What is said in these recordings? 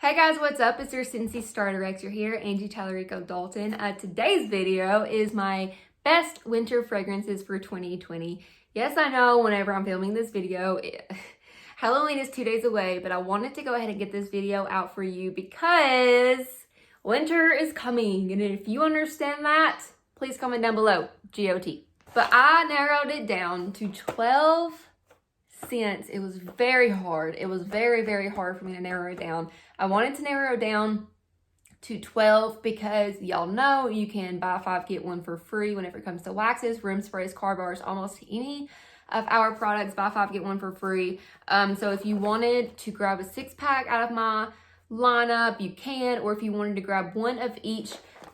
Hey guys, what's up? It's your Scentsy Starter X. You're here, Angie Tallarico Dalton. Today's video is my best winter fragrances for 2020. Yes, I know whenever I'm filming this video, Halloween is 2 days away, but I wanted to go ahead and get this video out for you because winter is coming. And if you understand that, please comment down below, GOT. But I narrowed it down to 12 scents. It was very hard. It was very, very hard for me to narrow it down. I wanted to narrow it down to 12 because y'all know you can buy 5 get 1 for free whenever it comes to waxes, room sprays, car bars, almost any of our products, buy 5 get 1 for free. So if you wanted to grab a 6-pack out of my lineup, you can, or if you wanted to grab one of each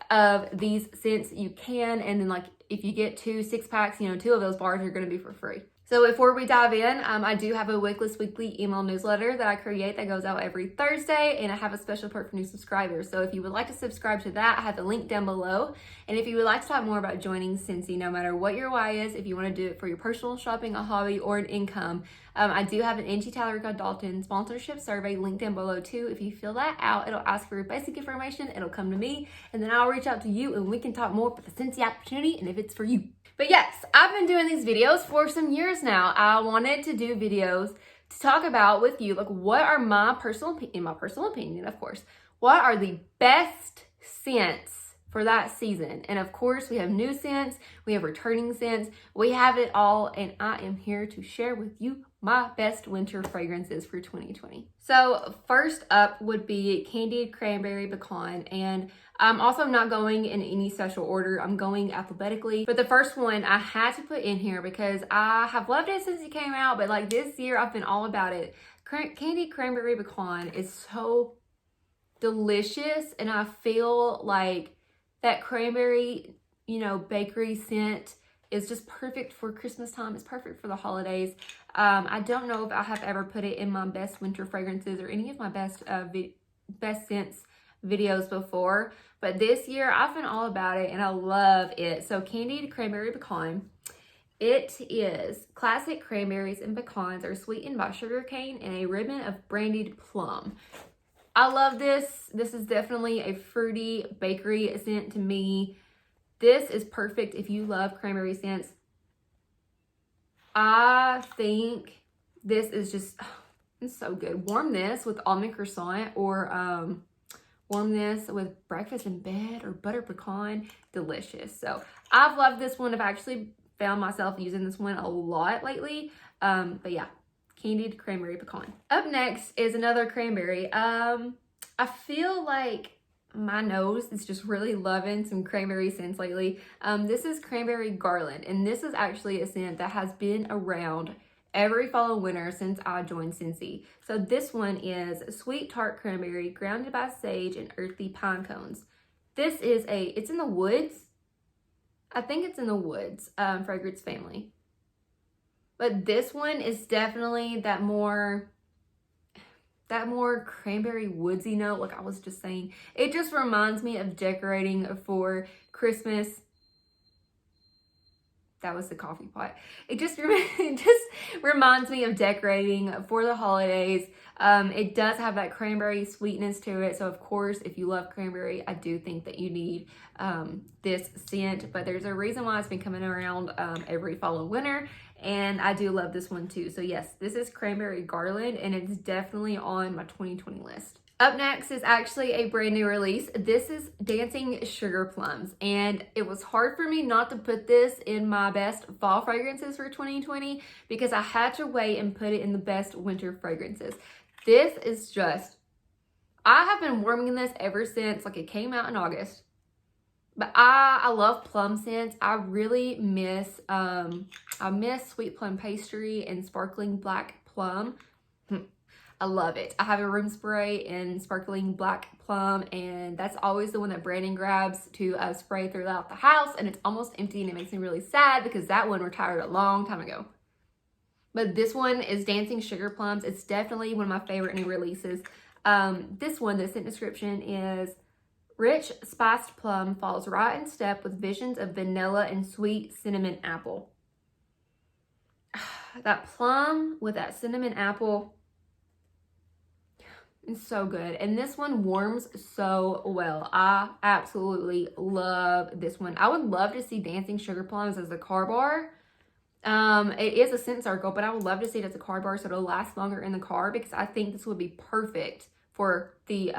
of these scents, you can. And then, like, if you get 2 6-packs, 2 of those bars are going to be for free. So before we dive in, I do have a Wickless weekly email newsletter that I create that goes out every Thursday, and I have a special perk for new subscribers. So if you would like to subscribe to that, I have the link down below. And if you would like to talk more about joining Scentsy, no matter what your why is, if you want to do it for your personal shopping, a hobby, or an income, I do have an Angie Tallarico Dalton sponsorship survey linked down below too. If you fill that out, it'll ask for your basic information, it'll come to me, and then I'll reach out to you and we can talk more about the Scentsy opportunity and if it's for you. But yes, I've been doing these videos for some years now. I wanted to do videos to talk about with you, like, what are my personal opinion, of course, what are the best scents for that season? And of course, we have new scents, we have returning scents, we have it all, and I am here to share with you my best winter fragrances for 2020. So first up would be Candied Cranberry Pecan, and I'm also not going in any special order. I'm going alphabetically. But the first one I had to put in here because I have loved it since it came out, but like this year I've been all about it. Candied Cranberry Pecan is so delicious, and I feel like that cranberry, bakery scent is just perfect for Christmas time. It's perfect for the holidays. I don't know if I have ever put it in my best winter fragrances or any of my best scents videos before, but this year I've been all about it and I love it. So Candied Cranberry Pecan, it is classic cranberries and pecans are sweetened by sugarcane and a ribbon of brandied plum. I love this. This is definitely a fruity bakery scent to me. This is perfect if you love cranberry scents. I think this is just, it's so good. Warm this with almond croissant, or warm this with breakfast in bed or butter pecan. Delicious. So I've loved this one. I've actually found myself using this one a lot lately. But yeah, Candied Cranberry Pecan. Up next is another cranberry. I feel like my nose is just really loving some cranberry scents lately. This is Cranberry Garland, and this is actually a scent that has been around every fall and winter since I joined Scentsy. So this one is Sweet-tart cranberry grounded by sage and earthy pine cones. This is it's in the woods. I think it's in the woods fragrance family. But this one is definitely that more cranberry woodsy note, like I was just saying. It just reminds me of decorating for Christmas. That was the coffee pot. It just reminds me of decorating for the holidays. It does have that cranberry sweetness to it. So of course, if you love cranberry, I do think that you need this scent. But there's a reason why it's been coming around every fall and winter. And I do love this one too. So yes, this is Cranberry Garland, and it's definitely on my 2020 list. Up next is actually a brand new release. This is Dancing Sugar Plums, and it was hard for me not to put this in my best fall fragrances for 2020 because I had to wait and put it in the best winter fragrances. This is just, I have been warming this ever since, like, it came out in August. But I love plum scents. I really miss, I miss sweet plum pastry and sparkling black plum. I love it. I have a room spray in sparkling black plum, and that's always the one that Brandon grabs to spray throughout the house, and it's almost empty, and it makes me really sad because that one retired a long time ago. But this one is Dancing Sugar Plums. It's definitely one of my favorite new releases. This one, the scent description is: rich spiced plum falls right in step with visions of vanilla and sweet cinnamon apple. That plum with that cinnamon apple, It's so good. And this one warms so well. I absolutely love this one. I would love to see Dancing Sugar Plums as a car bar. It is a scent circle, but I would love to see it as a car bar so it'll last longer in the car, because I think this would be perfect for the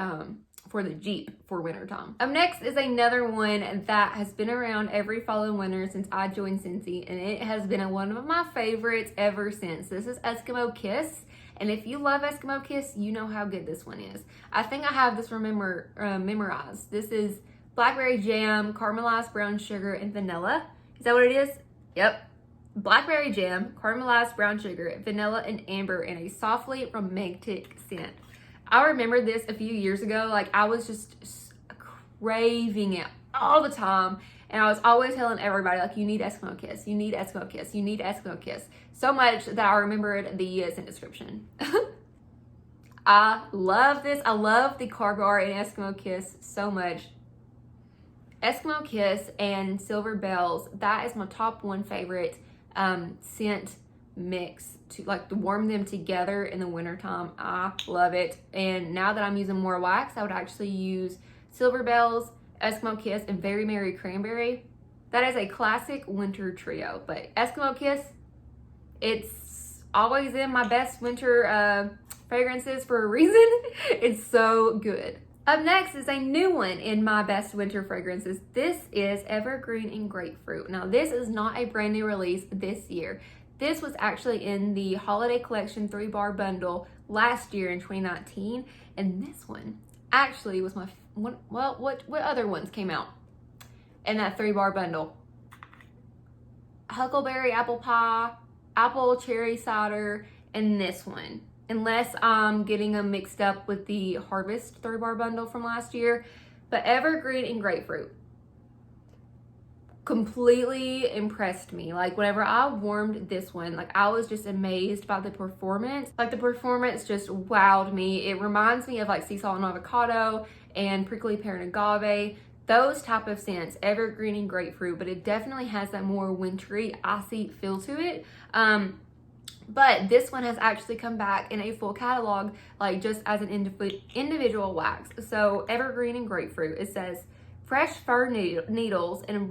Jeep for wintertime. Up next is another one that has been around every fall and winter since I joined Scentsy, and it has been one of my favorites ever since. This is Eskimo Kiss, and if you love Eskimo Kiss, you know how good this one is. I think I have this memorized. This is blackberry jam, caramelized brown sugar, and vanilla. Is that what it is? Yep. Blackberry jam, caramelized brown sugar, vanilla, and amber in a softly romantic scent. I remember this a few years ago. Like, I was just craving it all the time. And I was always telling everybody, like, you need Eskimo Kiss. You need Eskimo Kiss. You need Eskimo Kiss. So much that I remembered the scent description. I love this. I love the car bar in Eskimo Kiss so much. Eskimo Kiss and Silver Bells, that is my top one favorite scent mix to warm them together in the wintertime. I love it. And now that I'm using more wax, I would actually use Silver Bells, Eskimo Kiss, and Very Merry Cranberry. That is a classic winter trio. But Eskimo Kiss, it's always in my best winter fragrances for a reason. It's so good. Up next is a new one in my best winter fragrances. This is Evergreen and Grapefruit. Now, this is not a brand new release this year. This was actually in the Holiday Collection 3-bar bundle last year in 2019. And this one actually was my one. Well, what other ones came out in that 3-bar bundle? Huckleberry apple pie, apple cherry cider, and this one. Unless I'm getting them mixed up with the Harvest 3-bar bundle from last year. But Evergreen and Grapefruit completely impressed me. Like, whenever I warmed this one, like, I was just amazed by the performance. Like, the performance just wowed me. It reminds me of like sea salt and avocado and prickly pear and agave. Those type of scents, Evergreen and Grapefruit, but it definitely has that more wintry, icy feel to it. But this one has actually come back in a full catalog, like just as an individual wax. So Evergreen and Grapefruit, it says fresh fir needles and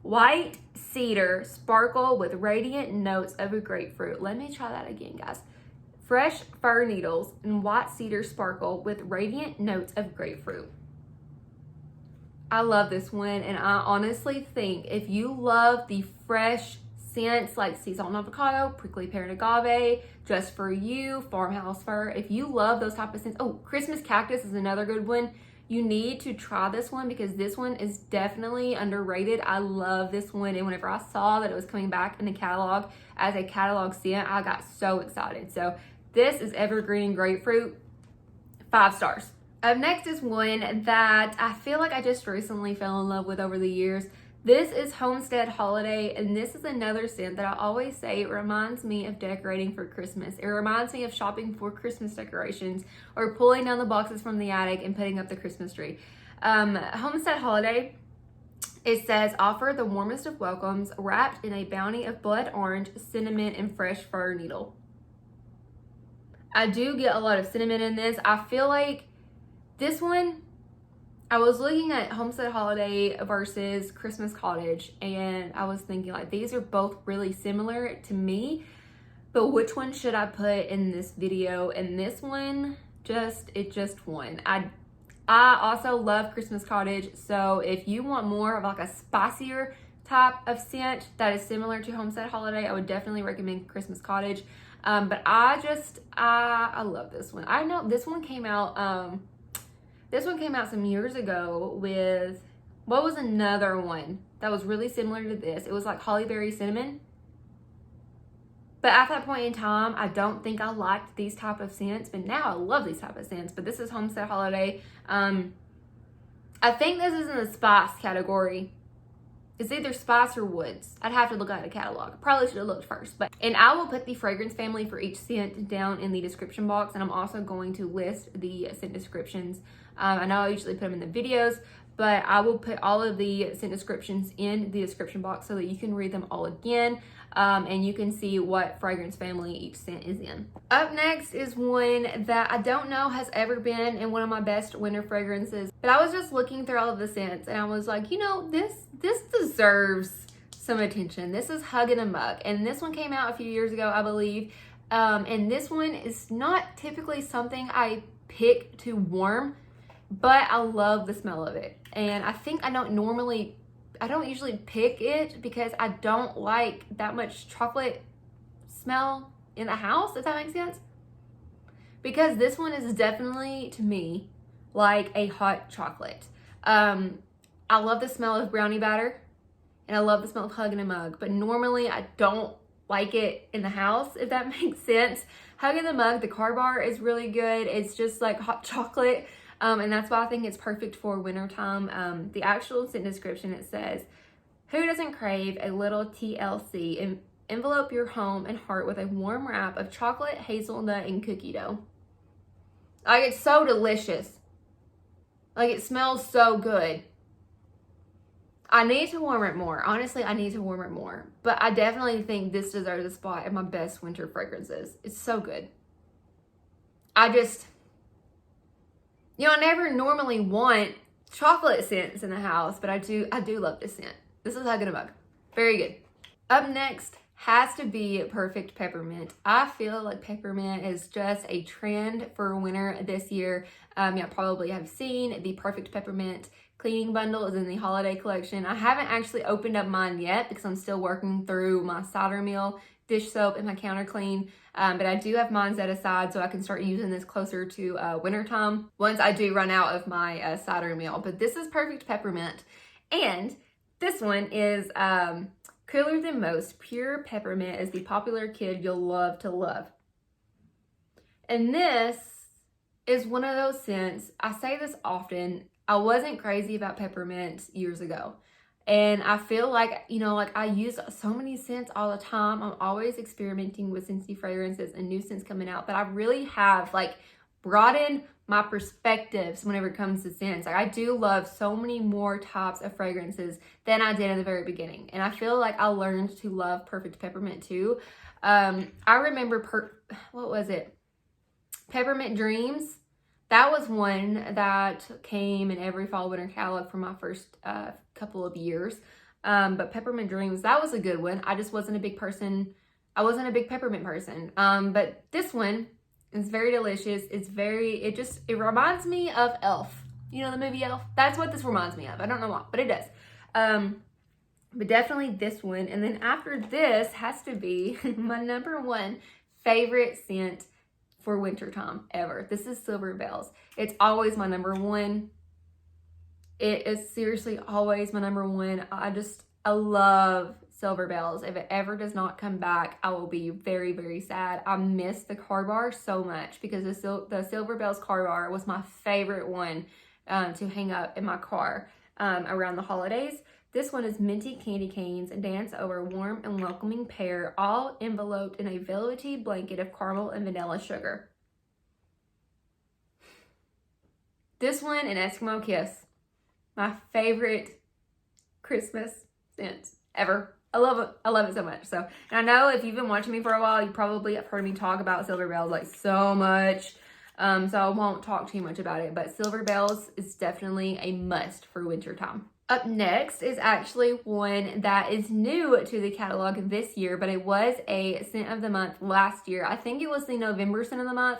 white cedar sparkle with radiant notes of a grapefruit. Let me try that again, guys. Fresh fir needles and white cedar sparkle with radiant notes of grapefruit. I love this one, and I honestly think if you love the fresh scents like sea salt and avocado, prickly pear and agave, Just For You, farmhouse fir, if you love those type of scents. Oh, Christmas cactus is another good one. You need to try this one because this one is definitely underrated. I love this one, and whenever I saw that it was coming back in the catalog as a catalog scent, I got so excited. So this is Evergreen Grapefruit, 5 stars. Up next is one that I feel like I just recently fell in love with over the years. This is Homestead Holiday, and this is another scent that I always say it reminds me of decorating for Christmas. It reminds me of shopping for Christmas decorations or pulling down the boxes from the attic and putting up the Christmas tree. Homestead Holiday, it says, offer the warmest of welcomes wrapped in a bounty of blood orange, cinnamon, and fresh fir needle. I do get a lot of cinnamon in this. I feel like this one, I was looking at Homestead Holiday versus Christmas Cottage, and I was thinking, like, these are both really similar to me, but which one should I put in this video? And this one, it just won. I also love Christmas Cottage, so if you want more of like a spicier type of scent that is similar to Homestead Holiday, I would definitely recommend Christmas Cottage. But I love this one. I know this one came out, some years ago with, what was another one that was really similar to this? It was like Hollyberry Cinnamon. But at that point in time, I don't think I liked these type of scents, but now I love these type of scents. But this is Homestead Holiday. I think this is in the spice category. It's either spice or woods. I'd have to look at a catalog. Probably should have looked first. And I will put the fragrance family for each scent down in the description box, and I'm also going to list the scent descriptions. I know I usually put them in the videos, but I will put all of the scent descriptions in the description box so that you can read them all again. And you can see what fragrance family each scent is in. Up next is one that I don't know has ever been in one of my best winter fragrances, but I was just looking through all of the scents and I was like, you know, this deserves some attention. This is Hug in a Mug, and this one came out a few years ago, I believe. And this one is not typically something I pick to warm, but I love the smell of it. And I think I don't usually pick it because I don't like that much chocolate smell in the house, if that makes sense. Because this one is definitely, to me, like a hot chocolate. I love the smell of brownie batter, and I love the smell of Hug in a Mug, but normally I don't like it in the house, if that makes sense. Hug in the Mug, the car bar is really good. It's just like hot chocolate. And that's why I think it's perfect for wintertime. The actual scent description, it says, who doesn't crave a little TLC? Envelope your home and heart with a warm wrap of chocolate, hazelnut, and cookie dough. Like, it's so delicious. Like, it smells so good. I need to warm it more. Honestly, I need to warm it more. But I definitely think this deserves a spot in my best winter fragrances. It's so good. You know, I never normally want chocolate scents in the house, but I do love this scent. This is Hug in a Mug. Very good. Up next has to be Perfect Peppermint. I feel like peppermint is just a trend for winter this year. You probably have seen the Perfect Peppermint cleaning bundle is in the holiday collection. I haven't actually opened up mine yet because I'm still working through my cider meal, dish soap, and my counter clean. But I do have mine set aside so I can start using this closer to wintertime once I do run out of my cider meal. But this is Perfect Peppermint. And this one is cooler than most. Pure peppermint is the popular kid you'll love to love. And this is one of those scents, I say this often, I wasn't crazy about peppermint years ago. And I feel like, you know, like I use so many scents all the time. I'm always experimenting with Scentsy fragrances and new scents coming out. But I really have like broadened my perspectives whenever it comes to scents. Like I do love so many more types of fragrances than I did in the very beginning. And I feel like I learned to love Perfect Peppermint too. I remember, what was it? Peppermint Dreams. That was one that came in every fall winter catalog for my first couple of years. But Peppermint Dreams, that was a good one. I just wasn't a big person. I wasn't a big peppermint person. But this one is very delicious. It reminds me of Elf. You know the movie Elf? That's what this reminds me of. I don't know why, but it does. But definitely this one. And then after this has to be my number one favorite scent for wintertime ever. This is Silver Bells. It's always my number one. It is seriously always my number one. I love Silver Bells. If it ever does not come back, I will be very, very sad. I miss the car bar so much because the Silver Bells car bar was my favorite one to hang up in my car around the holidays. This one is minty candy canes and dance over warm and welcoming pear, all enveloped in a velvety blanket of caramel and vanilla sugar. This one and Eskimo Kiss, my favorite Christmas scent ever. I love it. I love it so much. So, and I know if you've been watching me for a while, you probably have heard me talk about Silver Bells like so much. So I won't talk too much about it, but Silver Bells is definitely a must for wintertime. Up next is actually one that is new to the catalog this year, but it was a scent of the month last year. I think it was the November scent of the month.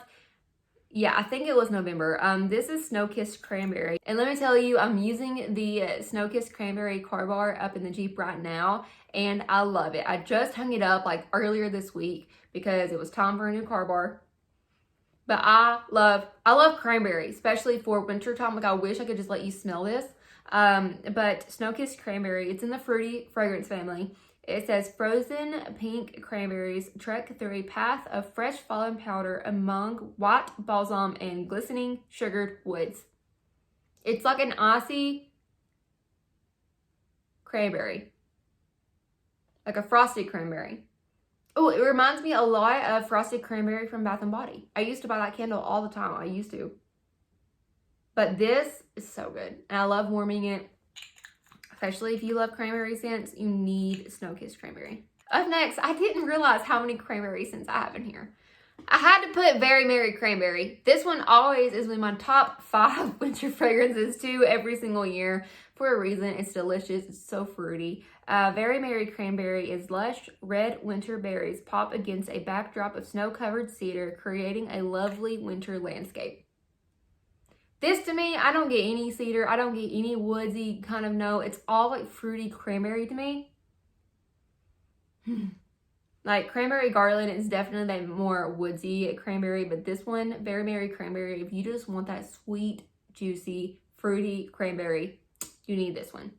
Yeah, I think it was November. This is Snow-Kissed Cranberry. And let me tell you, I'm using the Snow-Kissed Cranberry car bar up in the Jeep right now, and I love it. I just hung it up like earlier this week because it was time for a new car bar. But I love cranberry, especially for wintertime. Like I wish I could just let you smell this. But Snow-Kissed Cranberry, it's in the fruity fragrance family. It says frozen pink cranberries trek through a path of fresh fallen powder among white balsam and glistening sugared woods. It's like an icy cranberry, like a frosted cranberry. Oh, it reminds me a lot of Frosted Cranberry from Bath & Body. I used to buy that candle all the time. I used to. But this is so good. And I love warming it. Especially if you love cranberry scents, you need snow-kissed cranberry. Up next, I didn't realize how many cranberry scents I have in here. I had to put Very Merry Cranberry. This one always is in my top 5 winter fragrances too, every single year. For a reason, it's delicious, it's so fruity. Very Merry Cranberry is lush red winter berries pop against a backdrop of snow-covered cedar, creating a lovely winter landscape. This to me, I don't get any cedar, I don't get any woodsy kind of note. It's all like fruity cranberry to me. Like Cranberry Garland is definitely that more woodsy cranberry, but this one, Very Merry Cranberry, if you just want that sweet, juicy, fruity cranberry, you need this one.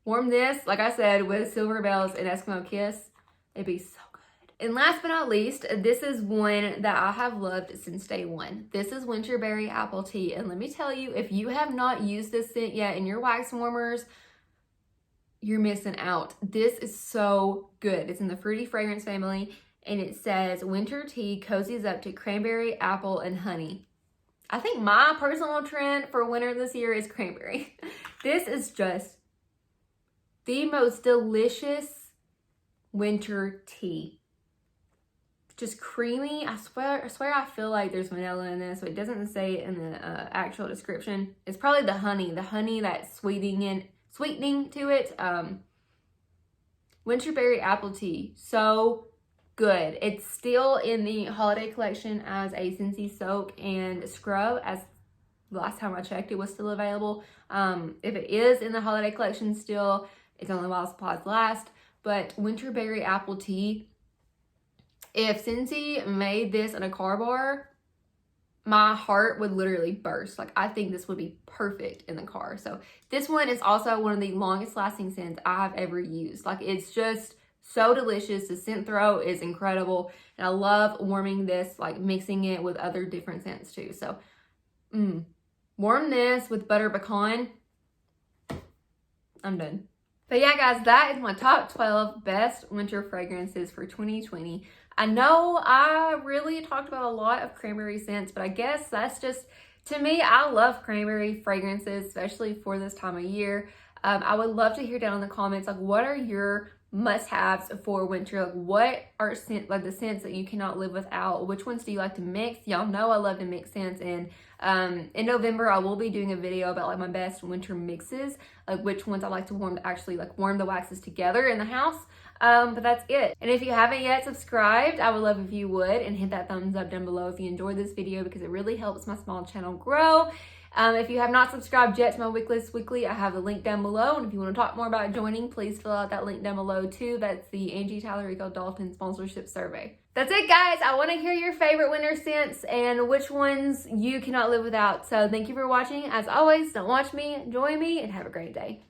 Warm this, like I said, with Silver Bells and Eskimo Kiss, it'd be so good. And last but not least, this is one that I have loved since day one. This is Winterberry Apple Tea, and let me tell you, if you have not used this scent yet in your wax warmers, you're missing out. This is so good. It's in the fruity fragrance family, and it says winter tea cozies up to cranberry, apple, and honey. I think my personal trend for winter this year is cranberry. This is just the most delicious winter tea. Just creamy. I swear I feel like there's vanilla in this, but it doesn't say it in the actual description. It's probably the honey that's sweetening to it. Winterberry apple tea, so good. It's still in the holiday collection as a Scentsy soak and scrub. As last time I checked, it was still available. If it is in the holiday collection still, it's only while supplies last. But Winterberry apple tea, if Scentsy made this in a car bar, my heart would literally burst. Like, I think this would be perfect in the car. So this one is also one of the longest lasting scents I have ever used. Like, it's just so delicious. The scent throw is incredible. And I love warming this, like mixing it with other different scents too. So, warm this with butter pecan. I'm done. But yeah, guys, that is my top 12 best winter fragrances for 2020. I know I really talked about a lot of cranberry scents, but I guess that's just, to me, I love cranberry fragrances, especially for this time of year. I would love to hear down in the comments, like, what are your must-haves for winter? Like, what are the scents that you cannot live without? Which ones do you like to mix? Y'all know I love to mix scents, and in November I will be doing a video about like my best winter mixes, like which ones I like to warm the waxes together in the house. But that's it. And if you haven't yet subscribed, I would love if you would, and hit that thumbs up down below if you enjoyed this video, because it really helps my small channel grow. If you have not subscribed yet to my Wicklist Weekly, I have the link down below. And if you want to talk more about joining, please fill out that link down below too. That's the Angie Tallarico Dalton sponsorship survey. That's it, guys. I want to hear your favorite winter scents and which ones you cannot live without. So thank you for watching. As always, don't watch me, enjoy me, and have a great day.